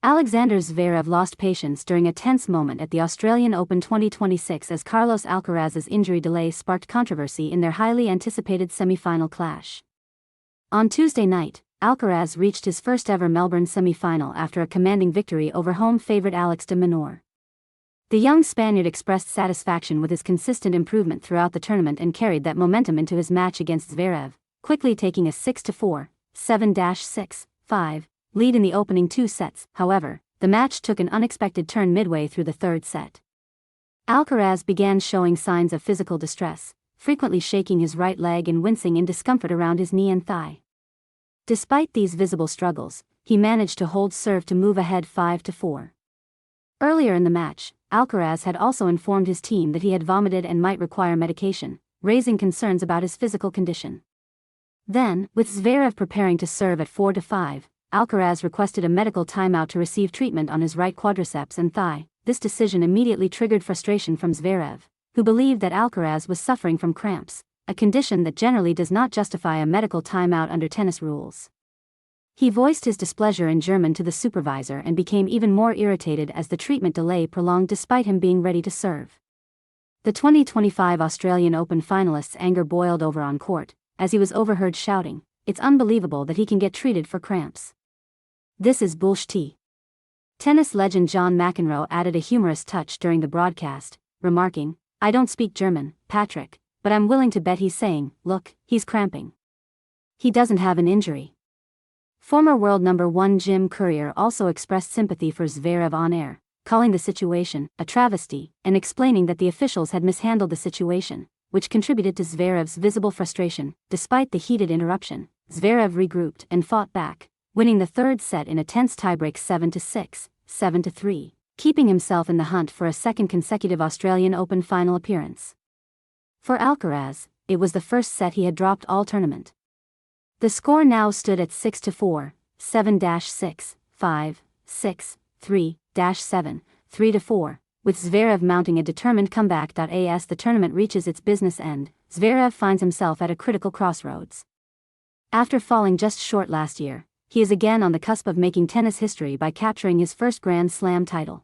Alexander Zverev lost patience during a tense moment at the Australian Open 2026 as Carlos Alcaraz's injury delay sparked controversy in their highly anticipated semi-final clash. On Tuesday night, Alcaraz reached his first-ever Melbourne semi-final after a commanding victory over home favourite Alex de Minaur. The young Spaniard expressed satisfaction with his consistent improvement throughout the tournament and carried that momentum into his match against Zverev, quickly taking a 6-4, 7-6, 5 lead in the opening two sets. However, the match took an unexpected turn midway through the third set. Alcaraz began showing signs of physical distress, frequently shaking his right leg and wincing in discomfort around his knee and thigh. Despite these visible struggles, he managed to hold serve to move ahead 5-4. Earlier in the match, Alcaraz had also informed his team that he had vomited and might require medication, raising concerns about his physical condition. Then, with Zverev preparing to serve at 4-5, Alcaraz requested a medical timeout to receive treatment on his right quadriceps and thigh. This decision immediately triggered frustration from Zverev, who believed that Alcaraz was suffering from cramps, a condition that generally does not justify a medical timeout under tennis rules. He voiced his displeasure in German to the supervisor and became even more irritated as the treatment delay prolonged despite him being ready to serve. The 2025 Australian Open finalist's anger boiled over on court, as he was overheard shouting, "It's unbelievable that he can get treated for cramps. This is bullshit." Tennis legend John McEnroe added a humorous touch during the broadcast, remarking, "I don't speak German, Patrick, but I'm willing to bet he's saying, look, he's cramping. He doesn't have an injury." Former world number 1 Jim Courier also expressed sympathy for Zverev on air, calling the situation a travesty and explaining that the officials had mishandled the situation, which contributed to Zverev's visible frustration. Despite the heated interruption, Zverev regrouped and fought back, winning the third set in a tense tiebreak 7-6, 7-3, keeping himself in the hunt for a second consecutive Australian Open final appearance. For Alcaraz, it was the first set he had dropped all tournament. The score now stood at 6-4, 7-6, 5, 6, 3-7, 3-4, with Zverev mounting a determined comeback. As the tournament reaches its business end, Zverev finds himself at a critical crossroads. After falling just short last year, he is again on the cusp of making tennis history by capturing his first Grand Slam title.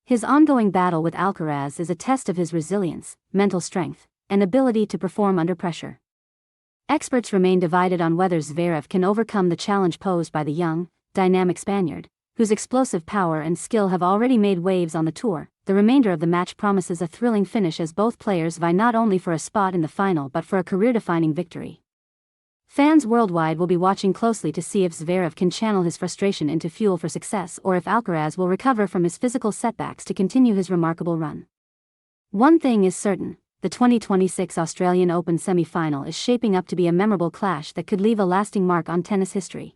His ongoing battle with Alcaraz is a test of his resilience, mental strength, and ability to perform under pressure. Experts remain divided on whether Zverev can overcome the challenge posed by the young, dynamic Spaniard, whose explosive power and skill have already made waves on the tour. The remainder of the match promises a thrilling finish as both players vie not only for a spot in the final but for a career-defining victory. Fans worldwide will be watching closely to see if Zverev can channel his frustration into fuel for success or if Alcaraz will recover from his physical setbacks to continue his remarkable run. One thing is certain, the 2026 Australian Open semi-final is shaping up to be a memorable clash that could leave a lasting mark on tennis history.